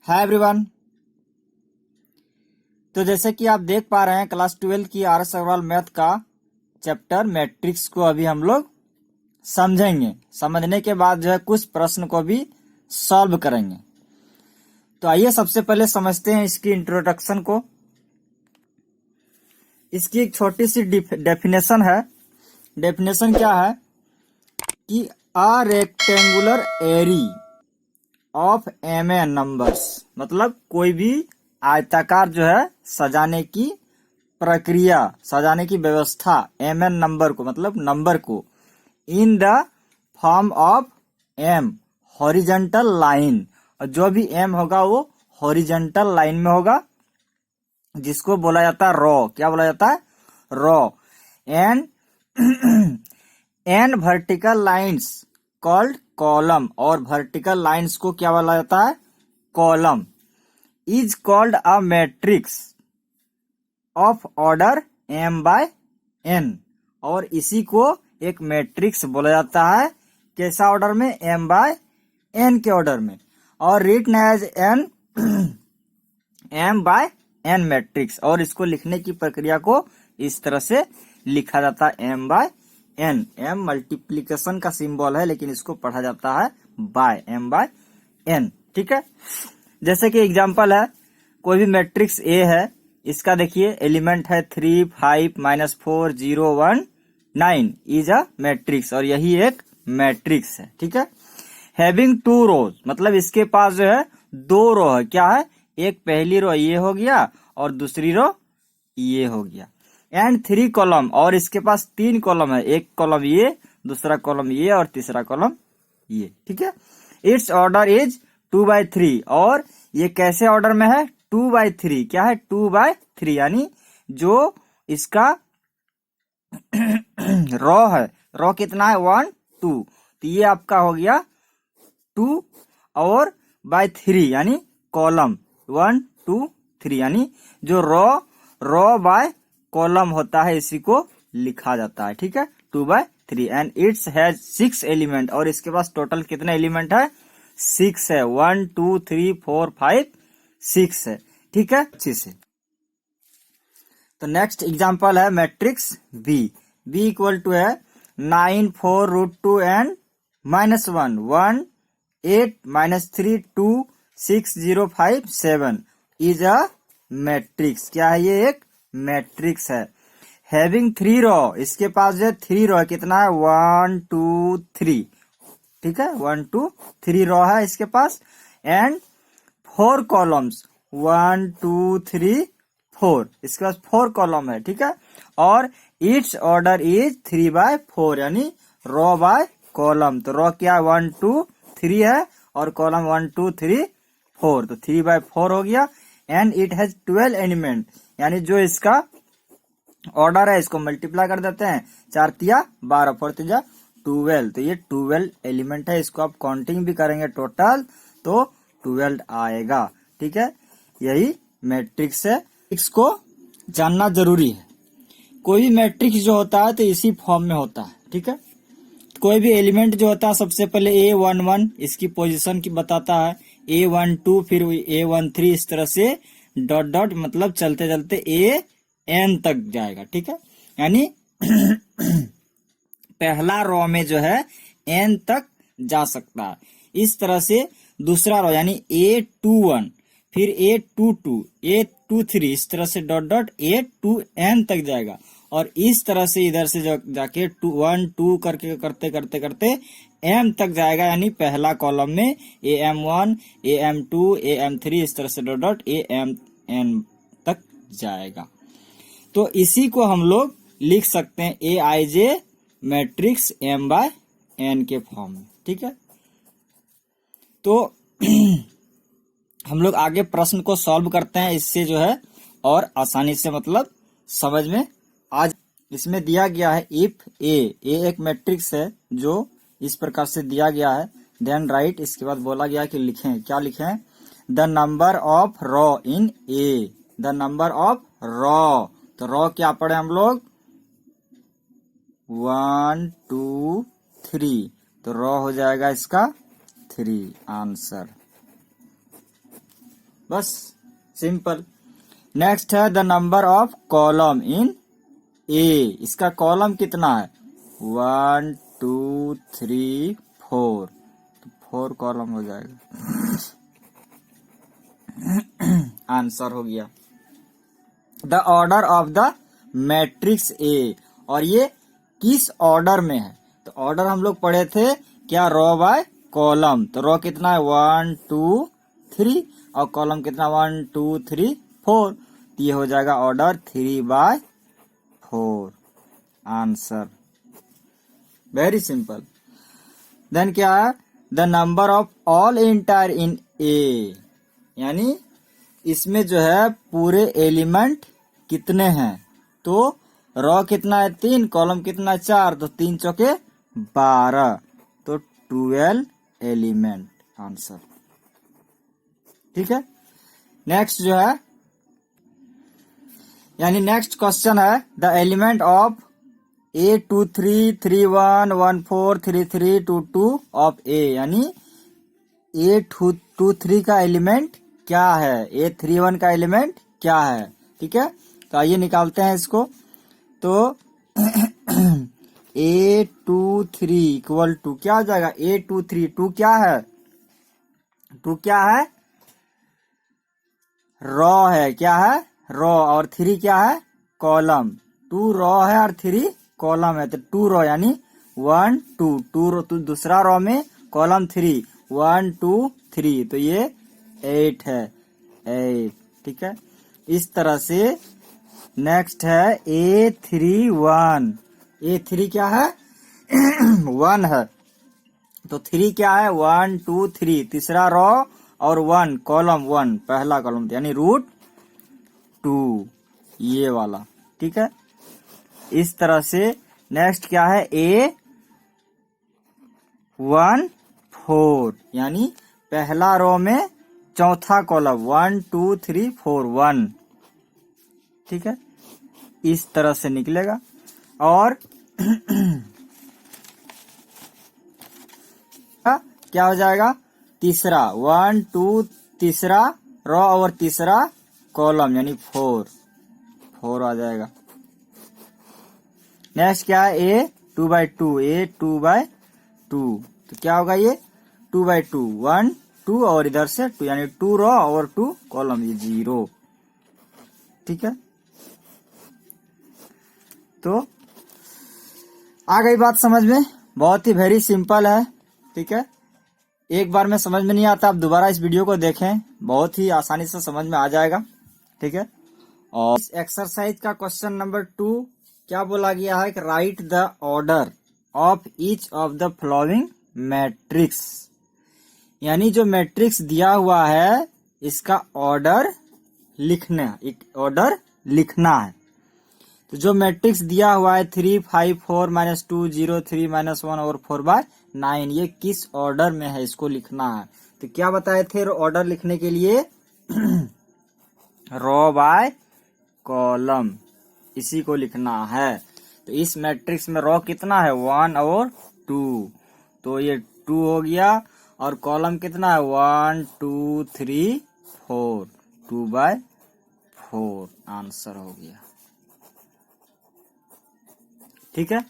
Hi everyone. तो जैसे कि आप देख पा रहे हैं क्लास 12 की आर एस अग्रवाल मैथ का चैप्टर मैट्रिक्स को अभी हम लोग समझेंगे। समझने के बाद जो है कुछ प्रश्न को भी सॉल्व करेंगे। तो आइए सबसे पहले समझते हैं इसकी इंट्रोडक्शन को। इसकी एक छोटी सी डेफिनेशन है। डेफिनेशन क्या है कि a rectangular array of m n numbers, मतलब कोई भी आयताकार जो है सजाने की प्रक्रिया, सजाने की व्यवस्था एम एन नंबर को, मतलब नंबर को, in the form of m horizontal line, और जो भी एम होगा वो हॉरिजेंटल लाइन में होगा, जिसको बोला जाता है रॉ। क्या बोला जाता है? Row. And n vertical lines called column, और वर्टिकल लाइन्स को क्या बोला जाता है? Column. Is called a matrix of order m by n, और इसी को एक मैट्रिक्स बोला जाता है। कैसा ऑर्डर में? m बाय n के ऑर्डर में, और written as n m by n matrix. और इसको लिखने की प्रक्रिया को इस तरह से लिखा जाता है m by n। m multiplication का सिंबल है, लेकिन इसको पढ़ा जाता है बाय, m बाय n। ठीक है। जैसे कि एग्जांपल है, कोई भी मैट्रिक्स A है, इसका देखिए एलिमेंट है 3, 5, -4, 0, 1, 9 इज अ मैट्रिक्स, और यही एक मैट्रिक्स है। ठीक है। हैविंग 2 रोज, मतलब इसके पास जो है 2 रो है। क्या है? एक पहली रो ये हो गया और दूसरी रो ये हो गया। एंड 3 कॉलम, और इसके पास 3 कॉलम है। एक कॉलम ये, दूसरा कॉलम ये, और तीसरा कॉलम ये। ठीक है। इट्स ऑर्डर इज 2/3, और ये कैसे ऑर्डर में है? 2/3। क्या है? 2/3, यानी जो इसका रॉ है, रॉ कितना है? 1, 2, तो ये आपका हो गया 2 और बाय 3, यानी कॉलम 1, 2, 3, यानी जो रॉ बाय कॉलम होता है, इसी को लिखा जाता है। ठीक है। 2/3 एंड इट्स हैज 6 एलिमेंट, और इसके पास टोटल कितने एलिमेंट है? 6 है। 1, 2, 3, 4, 5, 6 है। ठीक है। अच्छी से। तो नेक्स्ट एग्जांपल है matrix B. B equal to है 9, 4, √2 एंड -1, 1, 8, -3, 2, 6, 0, 5, 7 इज अ मैट्रिक्स। क्या है? ये एक मैट्रिक्स है। हैविंग 3 रो, इसके पास जो 3 रो है। कितना है? 1, 2, 3। ठीक है। 1, 2, 3 रो है इसके पास। एंड 4 कॉलम्स, 1, 2, 3, 4, इसके पास 4 कॉलम है। ठीक है। और इट्स ऑर्डर इज 3/4, यानी रो बाय कॉलम। तो रो क्या? 1, 2, 3 है, और कॉलम 1, 2, 3, 4, तो 3/4 हो गया। एंड इट हैज 12 एलिमेंट, यानी जो इसका ऑर्डर है, इसको मल्टीप्लाई कर देते हैं। 4 तिया 12, 4 तिया 12, तो ये 12 एलिमेंट है। इसको आप काउंटिंग भी करेंगे टोटल तो 12 आएगा। ठीक है। यही मैट्रिक्स है। इसको जानना जरूरी है। कोई भी मैट्रिक्स जो होता है तो इसी फॉर्म में होता है। ठीक है। कोई भी एलिमेंट जो होता है, सबसे पहले A11 इसकी पोजीशन की बताता है, A12 फिर A13, इस तरह से डॉट डॉट, मतलब चलते चलते AN तक जाएगा। ठीक है। यानी पहला रो में जो है N तक जा सकता है। इस तरह से दूसरा रो यानी A21, फिर A22, A23, इस तरह से डॉट डॉट A2N तक जाएगा। और इस तरह से इधर से जाके 1, 2 करके करते करते करते M तक जाएगा, यानी पहला कॉलम में AM1, AM2, AM3, इस तरह से डॉट डॉट AMN तक जाएगा। तो इसी को हम लोग लिख सकते हैं AIJ मैट्रिक्स M/N के फॉर्म में। ठीक है। तो हम लोग आगे प्रश्न को सॉल्व करते हैं, इससे जो है और आसानी से मतलब समझ में आज। इसमें दिया गया है इफ ए एक मैट्रिक्स है जो इस प्रकार से दिया गया है, देन राइट, इसके बाद बोला गया कि लिखें। क्या लिखें? The number of raw in A, the number of raw. तो रॉ क्या पढ़े हम लोग? 1, 2, 3, तो रॉ हो जाएगा इसका 3 आंसर। बस सिंपल। नेक्स्ट है the number of column in A. इसका कॉलम कितना है? 1 2 3 4, तो 4 कॉलम हो जाएगा। आंसर हो गया। The order of the matrix A, और ये किस ऑर्डर में है? तो ऑर्डर हम लोग पढ़े थे क्या, रो बाय कॉलम। तो रो कितना है 1 2 3 और कॉलम कितना 1 2 3 4, तो ये हो जाएगा order 3 by 4। Answer very simple. Then क्या है, the number of all entire in A, यानी इसमें जो है पूरे एलिमेंट कितने हैं? तो रो कितना है 3, कॉलम कितना 4, तो 3 चौके 12, तो 12 एलिमेंट। आंसर ठीक है। नेक्स्ट जो है, यानी नेक्स्ट क्वेश्चन है the element of A23 31 14 33 22 of A, यानी A23 का एलिमेंट क्या है, A31 का एलिमेंट क्या है? ठीक है, तो आइए निकालते हैं इसको। तो A23 इक्वल टू क्या हो जाएगा, A23 2 क्या है, 2 क्या है, रो है, क्या है रो, और 3 क्या है कॉलम। 2 रो है और 3 कॉलम है, तो 2 रो यानी 1 2 2 रो, तो दूसरा रो में कॉलम 3 1 2 3, तो ये 8 है 8। ठीक है, इस तरह से नेक्स्ट है A31। A3 क्या है 1 है, तो 3 क्या है 1 2 3, तीसरा रो और 1 कॉलम 1 पहला कॉलम, यानी √2 ये वाला। ठीक है, इस तरह से नेक्स्ट क्या है A14, यानी पहला रो में चौथा कॉलम 1 2 3 4 1। ठीक है, इस तरह से निकलेगा। और क्या हो जाएगा, तीसरा 1 2 तीसरा रो और तीसरा कॉलम, यानी 4 आ जाएगा। नेक्स्ट क्या है A2/2, A2/2, तो क्या होगा ये 2/2 1 2 और इधर से 2, यानी 2 रो और 2 कॉलम, ये 0। ठीक है, तो आ गई बात समझ में, बहुत ही वेरी सिंपल है। ठीक है, एक बार में समझ में नहीं आता, आप दोबारा इस वीडियो को देखें, बहुत ही आसानी से समझ में आ जाएगा। ठीक है, और इस एक्सरसाइज का क्वेश्चन नंबर 2 क्या बोला गया है कि right the order of each of the following matrix, यानी जो मैट्रिक्स दिया हुआ है इसका ऑर्डर लिखना है। तो जो मैट्रिक्स दिया हुआ है 3 5 4 -2 0 3 -1 और 4/9, ये किस ऑर्डर में है इसको लिखना है। तो क्या बताए थे ऑर्डर लिखने के लिए, रो बाय कॉलम, इसी को लिखना है। तो इस मैट्रिक्स में रो कितना है 1 और 2, तो ये 2 हो गया, और कॉलम कितना है 1 2 3 4, 2/4 आंसर हो गया। ठीक है,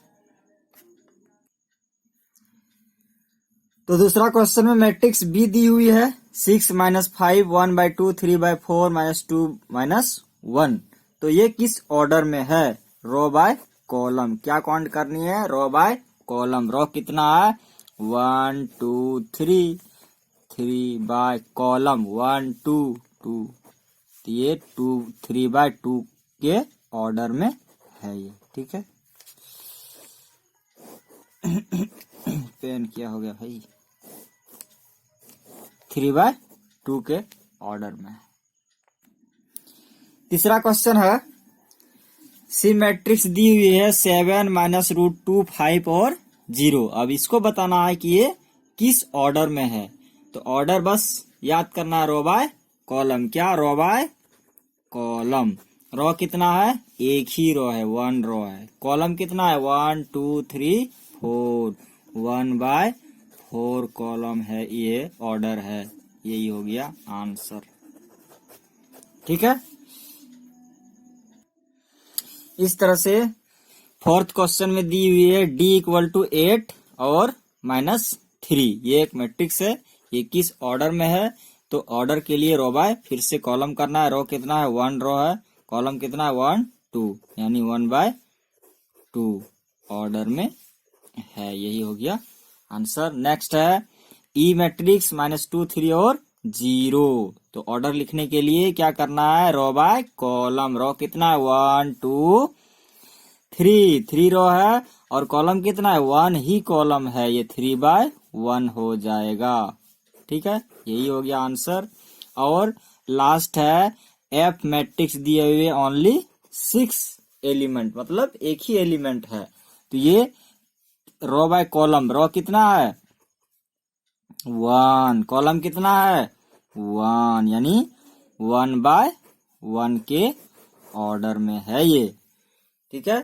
तो दूसरा क्वेश्चन में मैट्रिक्स बी दी हुई है 6 -5 1/2 3/4 -2 -1, तो ये किस ऑर्डर में है, रो बाय कॉलम। क्या काउंट करनी है, रो बाय कॉलम। रो कितना है 1 2 3 3 बाय कॉलम 1 2 2, तो ये 2 3/2 के ऑर्डर में है ये। ठीक है, पेन क्या हो गया भाई, 3/2 के ऑर्डर में। तीसरा क्वेश्चन है सी मैट्रिक्स दी हुई है 7 -√2 5 और 0। अब इसको बताना है कि ये किस ऑर्डर में है। तो ऑर्डर बस याद करना है, रो बाय कॉलम। क्या, रो बाय कॉलम। रो कितना है, एक ही रो है 1 रो है। कॉलम कितना है 1 2 3 4, 1/4 कॉलम है, ये ऑर्डर है, यही हो गया आंसर। ठीक है। इस तरह से फोर्थ क्वेश्चन में दी हुई है D इक्वल टू 8 और -3। ये एक मैट्रिक्स है, ये किस ऑर्डर में है, तो ऑर्डर के लिए रो बाय फिर से कॉलम करना है। रो कितना है, 1 रो है, कॉलम कितना है 1 2, यानी 1/2 ऑर्डर में है। यही हो गया आंसर। नेक्स्ट है ई मैट्रिक्स -2 3 और 0। तो ऑर्डर लिखने के लिए क्या करना है, रो बाय कॉलम। रो कितना है 1 2 3 रो है और कॉलम कितना है 1 ही कॉलम है, ये 3/1 हो जाएगा। ठीक है, यही हो गया आंसर। और लास्ट है एफ मैट्रिक्स दिए हुए ओनली 6 एलिमेंट, मतलब एक ही एलिमेंट है। तो ये रो बाय कॉलम, रो कितना है 1, कॉलम कितना है 1, यानी 1/1 के ऑर्डर में है ये। ठीक है।